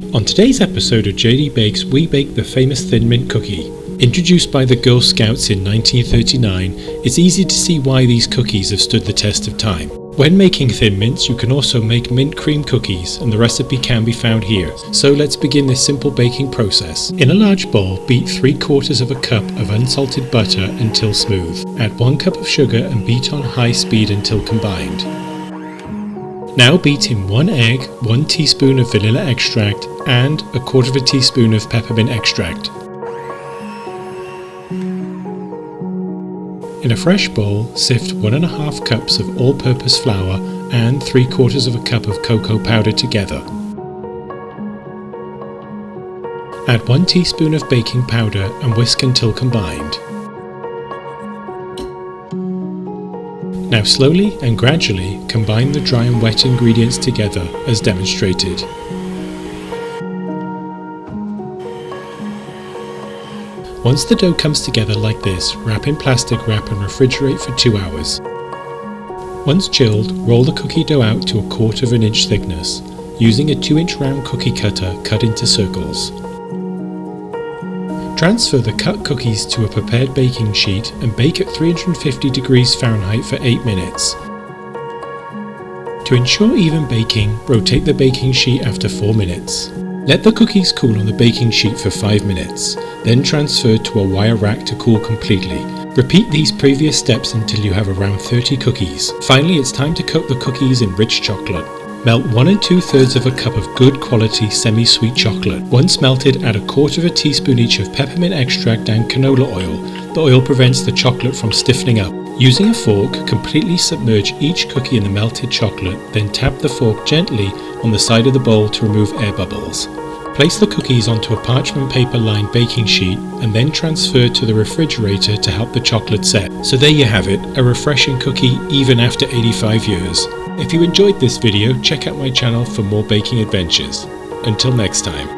On today's episode of JD Bakes, we bake the famous Thin Mint cookie. Introduced by the Girl Scouts in 1939, it's easy to see why these cookies have stood the test of time. When making Thin Mints, you can also make mint cream cookies, and the recipe can be found here. So let's begin this simple baking process. In a large bowl, beat 3/4 of a cup of unsalted butter until smooth. Add 1 cup of sugar and beat on high speed until combined. Now beat in 1 egg, 1 teaspoon of vanilla extract, and 1/4 teaspoon of peppermint extract. In a fresh bowl, sift 1½ cups of all-purpose flour and 3/4 cup of cocoa powder together. Add 1 teaspoon of baking powder and whisk until combined. Now slowly and gradually combine the dry and wet ingredients together as demonstrated. Once the dough comes together like this, wrap in plastic wrap and refrigerate for 2 hours. Once chilled, roll the cookie dough out to 1/4 inch thickness. Using a 2-inch round cookie cutter, cut into circles. Transfer the cut cookies to a prepared baking sheet and bake at 350 degrees Fahrenheit for 8 minutes. To ensure even baking, rotate the baking sheet after 4 minutes. Let the cookies cool on the baking sheet for 5 minutes, then transfer to a wire rack to cool completely. Repeat these previous steps until you have around 30 cookies. Finally, it's time to coat the cookies in rich chocolate. Melt 1 2/3 of a cup of good quality semi-sweet chocolate. Once melted, add 1/4 teaspoon each of peppermint extract and canola oil. The oil prevents the chocolate from stiffening up. Using a fork, completely submerge each cookie in the melted chocolate, then tap the fork gently on the side of the bowl to remove air bubbles. Place the cookies onto a parchment paper lined baking sheet and then transfer to the refrigerator to help the chocolate set. So there you have it, a refreshing cookie even after 85 years. If you enjoyed this video, check out my channel for more baking adventures. Until next time.